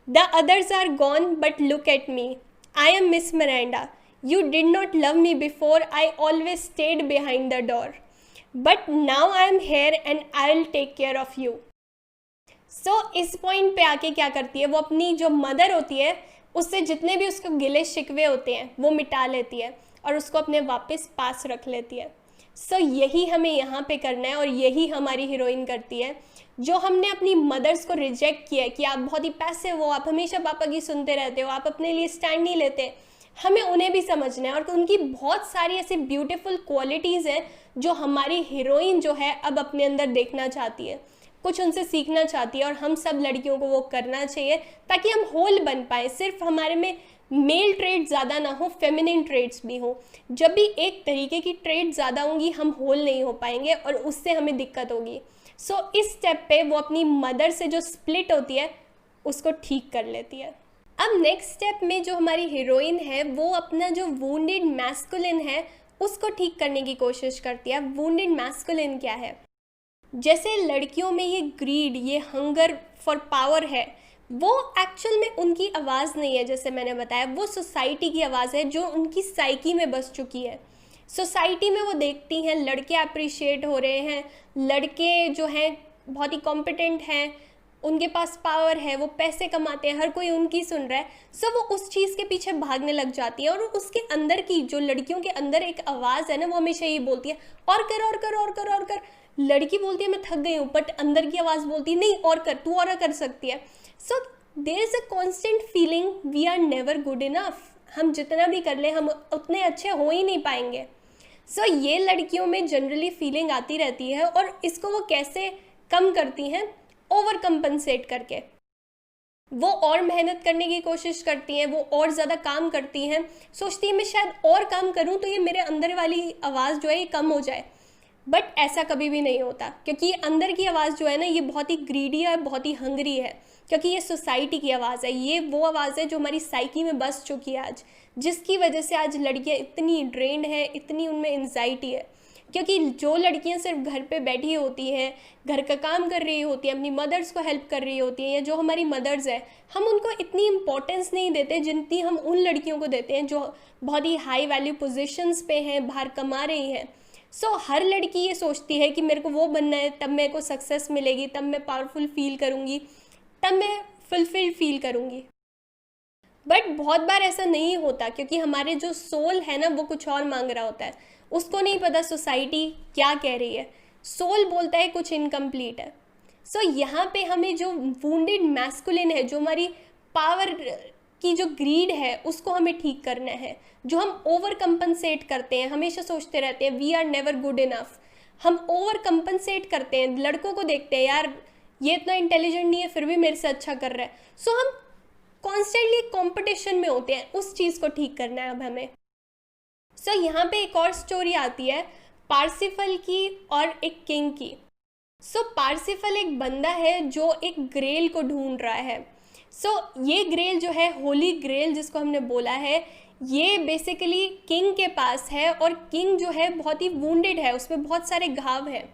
the others are gone but look at me, I am miss Miranda, you did not love me before, I always stayed behind the door, but now I am here and I will take care of you. So इस point पे आके क्या करती है, वो अपनी जो mother होती है उससे जितने भी उसको गिले शिकवे होते हैं वो मिटा लेती है और उसको अपने वापस पास रख लेती है। सो यही हमें यहाँ पे करना है और यही हमारी हीरोइन करती है। जो हमने अपनी मदर्स को रिजेक्ट किया है कि आप बहुत ही पैसिव हो, आप हमेशा पापा की सुनते रहते हो, आप अपने लिए स्टैंड नहीं लेते, हमें उन्हें भी समझना है। और उनकी बहुत सारी ऐसी ब्यूटीफुल क्वालिटीज़ हैं जो हमारी हीरोइन जो है अब अपने अंदर देखना चाहती है, कुछ उनसे सीखना चाहती है, और हम सब लड़कियों को वो करना चाहिए ताकि हम होल बन पाए। सिर्फ हमारे में मेल ट्रेड ज़्यादा ना हो, फेमिनिन ट्रेड्स भी हो। जब भी एक तरीके की ट्रेड ज़्यादा होंगी हम होल नहीं हो पाएंगे और उससे हमें दिक्कत होगी। सो इस स्टेप पे वो अपनी मदर से जो स्प्लिट होती है उसको ठीक कर लेती है। अब नेक्स्ट स्टेप में जो हमारी हीरोइन है वो अपना जो वुंडेड मैस्कुलिन है उसको ठीक करने की कोशिश करती है। वुंडेड मैस्कुलिन क्या है? जैसे लड़कियों में ये ग्रीड, ये हंगर फॉर पावर है, वो एक्चुअल में उनकी आवाज़ नहीं है, जैसे मैंने बताया वो सोसाइटी की आवाज़ है जो उनकी साइकी में बस चुकी है। सोसाइटी में वो देखती हैं लड़के अप्रिशिएट हो रहे हैं, लड़के जो हैं बहुत ही कॉम्पिटेंट हैं, उनके पास पावर है, वो पैसे कमाते हैं, हर कोई उनकी सुन रहा है, सो वो उस चीज़ के पीछे भागने लग जाती है। और उसके अंदर की जो लड़कियों के अंदर एक आवाज़ है ना, वो हमेशा यही बोलती है और कर और कर और कर और कर। लड़की बोलती है मैं थक गई हूँ, बट अंदर की आवाज़ बोलती है नहीं और कर, तू और कर सकती है। So there is a constant feeling we are never good enough. हम जितना भी कर लें हम उतने अच्छे हो ही नहीं पाएंगे। सो ये लड़कियों में जनरली फीलिंग आती रहती है, और इसको वो कैसे कम करती हैं? ओवर कंपनसेट करके। वो और मेहनत करने की कोशिश करती हैं, वो और ज़्यादा काम करती हैं, सोचती है मैं शायद और काम करूं तो ये मेरे अंदर वाली आवाज़ जो है ये कम हो जाए। बट ऐसा कभी भी नहीं होता, क्योंकि अंदर की आवाज़ जो है ना ये बहुत ही ग्रीडी है, बहुत ही हंगरी है, क्योंकि ये सोसाइटी की आवाज़ है। ये वो आवाज़ है जो हमारी साइकी में बस चुकी है आज, जिसकी वजह से आज लड़कियाँ इतनी ड्रेन्ड हैं, इतनी उनमें एंजाइटी है। क्योंकि जो लड़कियां सिर्फ घर पे बैठी होती हैं, घर का काम कर रही होती हैं, अपनी मदर्स को हेल्प कर रही होती हैं, या जो हमारी मदर्स हैं, हम उनको इतनी इम्पोर्टेंस नहीं देते जितनी हम उन लड़कियों को देते हैं जो बहुत ही हाई वैल्यू पोजीशंस पे हैं, बाहर कमा रही हैं। सो हर लड़की ये सोचती है कि मेरे को वो बनना है, तब मेरे को सक्सेस मिलेगी, तब मैं पावरफुल फील करूँगी, तब मैं फुलफिल्ड फील करूँगी। बट बहुत बार ऐसा नहीं होता, क्योंकि हमारे जो सोल है ना वो कुछ और मांग रहा होता है, उसको नहीं पता सोसाइटी क्या कह रही है। सोल बोलता है कुछ इनकम्प्लीट है। सो यहाँ पे हमें जो वुंडेड मैस्कुलिन है, जो हमारी पावर की जो ग्रीड है, उसको हमें ठीक करना है। जो हम ओवर कंपनसेट करते हैं, हमेशा सोचते रहते हैं we are never good enough, हम ओवर कंपनसेट करते हैं। लड़कों को देखते हैं यार ये इतना इंटेलिजेंट नहीं है फिर भी मेरे से अच्छा कर रहा है, सो हम कॉन्स्टेंटली कॉम्पिटिशन में होते हैं। उस चीज़ को ठीक करना है अब हमें। सो यहाँ पे एक और स्टोरी आती है पार्सिफल की और एक किंग की। सो पार्सिफल एक बंदा है जो एक ग्रेल को ढूंढ रहा है। सो ये ग्रेल जो है, होली ग्रेल जिसको हमने बोला है, ये बेसिकली किंग के पास है, और किंग जो है बहुत ही वुंडेड है, उसमें बहुत सारे घाव हैं।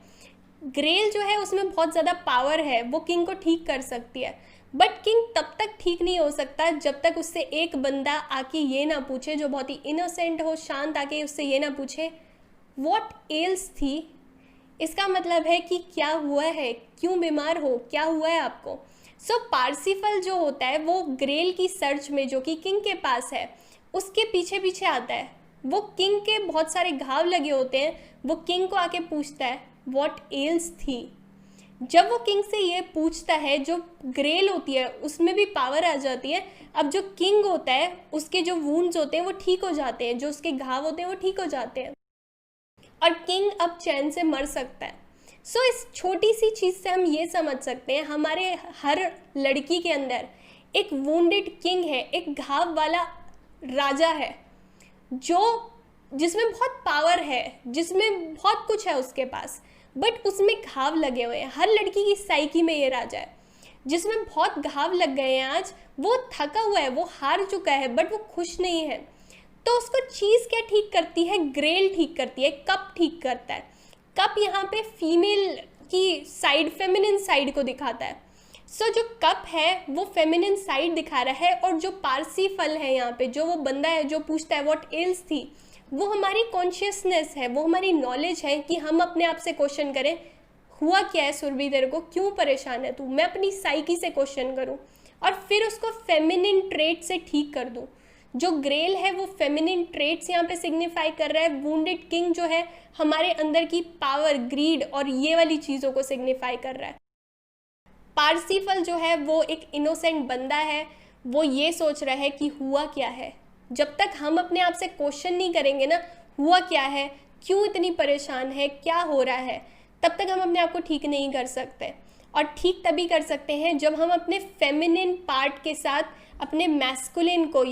ग्रेल जो है उसमें बहुत ज़्यादा पावर है, वो किंग को ठीक कर सकती है, बट किंग तब तक ठीक नहीं हो सकता जब तक उससे एक बंदा आके ये ना पूछे, जो बहुत ही इनोसेंट हो, शांत, आके उससे ये ना पूछे व्हाट एल्स थी। इसका मतलब है कि क्या हुआ है, क्यों बीमार हो, क्या हुआ है आपको। सो पार्सिफल जो होता है वो ग्रेल की सर्च में, जो कि किंग के पास है, उसके पीछे पीछे आता है। वो किंग के बहुत सारे घाव लगे होते हैं, वो किंग को आके पूछता है व्हाट एल्स थी। जब वो किंग से ये पूछता है, जो ग्रेल होती है उसमें भी पावर आ जाती है। अब जो किंग होता है उसके जो वुंड्स होते हैं वो ठीक हो जाते हैं, जो उसके घाव होते हैं वो ठीक हो जाते हैं, और किंग अब चैन से मर सकता है। सो इस छोटी सी चीज़ से हम ये समझ सकते हैं हमारे हर लड़की के अंदर एक वुंडेड किंग है, एक घाव वाला राजा है, जो जिसमें बहुत पावर है, जिसमें बहुत कुछ है उसके पास, बट उसमें घाव लगे हुए हैं। हर लड़की की साइकी में ये राजा है जिसमें बहुत घाव लग गए हैं। आज वो थका हुआ है, वो हार चुका है, बट वो खुश नहीं है। तो उसको चीज़ क्या ठीक करती है? ग्रेल ठीक करती है, कप ठीक करता है। कप यहाँ पे फीमेल की साइड, फेमिनिन साइड को दिखाता है। सो जो कप है वो फेमिनिन साइड दिखा रहा है, और जो पार्सिफल है यहाँ पे, जो वो बंदा है जो पूछता है व्हाट एल्स थी, वो हमारी कॉन्शियसनेस है, वो हमारी नॉलेज है कि हम अपने आप से क्वेश्चन करें हुआ क्या है सुरभि, तेरे को क्यों परेशान है तू। मैं अपनी साइकी से क्वेश्चन करूं और फिर उसको फेमिनिन ट्रेट से ठीक कर दूं। जो ग्रेल है वो फेमिनिन ट्रेट्स यहाँ पे सिग्निफाई कर रहा है। वुंडेड किंग जो है हमारे अंदर की पावर, ग्रीड और ये वाली चीज़ों को सिग्निफाई कर रहा है। पार्सिफल जो है वो एक इनोसेंट बंदा है, वो ये सोच रहा है कि हुआ क्या है। जब तक हम अपने आप से क्वेश्चन नहीं करेंगे ना, हुआ क्या है, क्यों इतनी परेशान है, क्या हो रहा है, तब तक हम अपने आप को ठीक नहीं कर सकते। और ठीक तभी कर सकते हैं जब हम अपने फेमिनिन पार्ट के साथ अपने मैस्कुलिन को,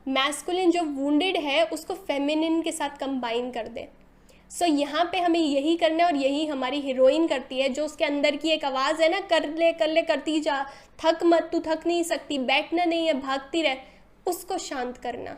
मैस्कुलिन जो वुंडेड है उसको फेमिनिन के साथ कंबाइन कर दें। सो यहाँ पे हमें यही करना है और यही हमारी हीरोइन करती है। जो उसके अंदर की एक आवाज़ है ना, कर ले करती जा, थक मत, तू थक नहीं सकती, बैठना नहीं है, भागती रह, उसको शांत करना।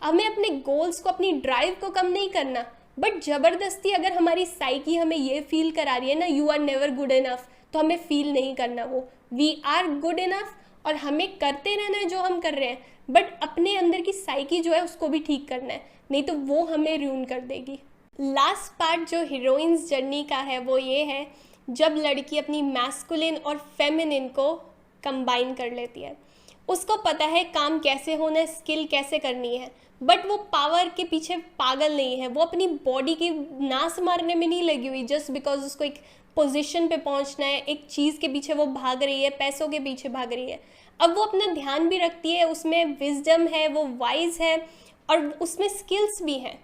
हमें अपने गोल्स को, अपनी ड्राइव को कम नहीं करना, बट ज़बरदस्ती अगर हमारी साइकी हमें ये फील करा रही है ना, you are never good enough, तो हमें फील नहीं करना वो, वी आर गुड इनफ, और हमें करते रहना है जो हम कर रहे हैं, बट अपने अंदर की साइकी जो है उसको भी ठीक करना है, नहीं तो वो हमें रूइन कर देगी। लास्ट पार्ट जो हीरोइंस जर्नी का है वो ये है, जब लड़की अपनी मैस्कुलिन और फेमिनिन को कंबाइन कर लेती है। उसको पता है काम कैसे होना है, स्किल कैसे करनी है, बट वो पावर के पीछे पागल नहीं है। वो अपनी बॉडी की नाश मारने में नहीं लगी हुई जस्ट बिकॉज उसको एक पोजीशन पे पहुंचना है, एक चीज़ के पीछे वो भाग रही है, पैसों के पीछे भाग रही है। अब वो अपना ध्यान भी रखती है, उसमें विजडम है, वो वाइज है, और उसमें स्किल्स भी हैं,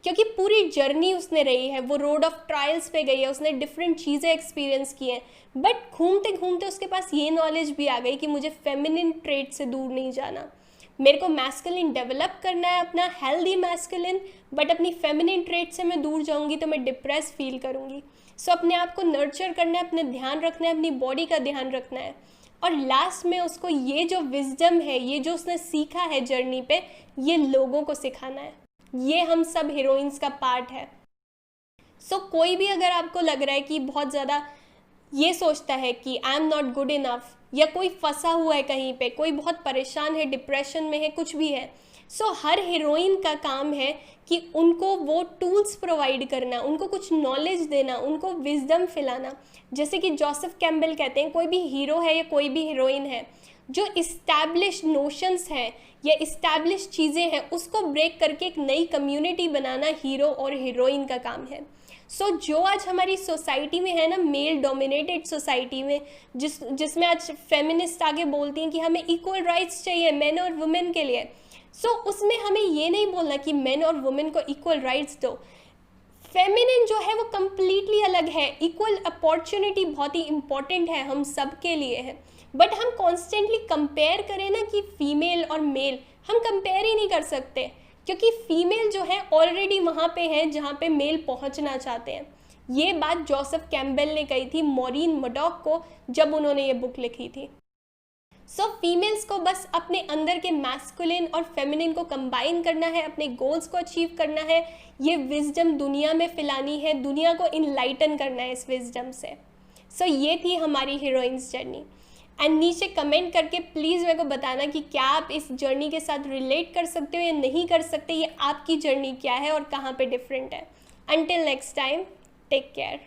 क्योंकि पूरी जर्नी उसने रही है, वो रोड ऑफ ट्रायल्स पे गई है, उसने डिफरेंट चीज़ें एक्सपीरियंस की हैं, बट घूमते घूमते उसके पास ये नॉलेज भी आ गई कि मुझे फेमिनिन ट्रेट से दूर नहीं जाना, मेरे को मैस्कुलिन डेवलप करना है, अपना हेल्दी मैस्कुलिन, बट अपनी फेमिनिन ट्रेट से मैं दूर जाऊंगी तो मैं डिप्रेस फील करूंगी। सो अपने आप को नर्चर करना है, अपने ध्यान रखना है, अपनी बॉडी का ध्यान रखना है, और लास्ट में उसको ये जो विजडम है, ये जो उसने सीखा है जर्नी पे, ये लोगों को सिखाना है। ये हम सब हीरोइंस का पार्ट है। सो कोई भी अगर आपको लग रहा है कि बहुत ज़्यादा ये सोचता है कि I am not good enough, या कोई फंसा हुआ है कहीं पे, कोई बहुत परेशान है, डिप्रेशन में है, कुछ भी है, सो हर हीरोइन का काम है कि उनको वो टूल्स प्रोवाइड करना, उनको कुछ नॉलेज देना, उनको विजडम फैलाना। जैसे कि जोसेफ कैम्बल कहते हैं, कोई भी हीरो है या कोई भी हीरोइन है, जो इस्टेब्लिश नोशंस हैं या इस्टेब्लिश चीज़ें हैं, उसको ब्रेक करके एक नई कम्युनिटी बनाना हीरो और हीरोइन का काम है। सो जो आज हमारी सोसाइटी में है ना, मेल डोमिनेटेड सोसाइटी में, जिसमें आज फेमिनिस्ट आगे बोलती हैं कि हमें इक्वल राइट्स चाहिए मेन और वुमेन के लिए, सो उसमें हमें ये नहीं बोलना कि मेन और वुमेन को इक्वल राइट्स दो। फेमिनिन जो है वो कम्प्लीटली अलग है, इक्वल अपॉर्चुनिटी बहुत ही इंपॉर्टेंट है, हम सब के लिए है, बट हम कॉन्स्टेंटली कंपेयर करें ना कि फीमेल और मेल, हम कंपेयर ही नहीं कर सकते, क्योंकि फीमेल जो है ऑलरेडी वहाँ पे है जहाँ पे मेल पहुँचना चाहते हैं। ये बात जोसेफ कैम्बल ने कही थी मॉरीन मडॉक को जब उन्होंने ये बुक लिखी थी। सो फीमेल्स को बस अपने अंदर के मैस्कुलिन और फेमिनिन को कंबाइन करना है, अपने गोल्स को अचीव करना है, ये विजडम दुनिया में फैलानी है, दुनिया को इनलाइटन करना है इस विजडम से। सो ये थी हमारी हीरोइंस जर्नी। एंड नीचे कमेंट करके प्लीज़ मेरे को बताना कि क्या आप इस जर्नी के साथ रिलेट कर सकते हो या नहीं कर सकते, ये आपकी जर्नी क्या है और कहाँ पे डिफरेंट है। Until next time, take care.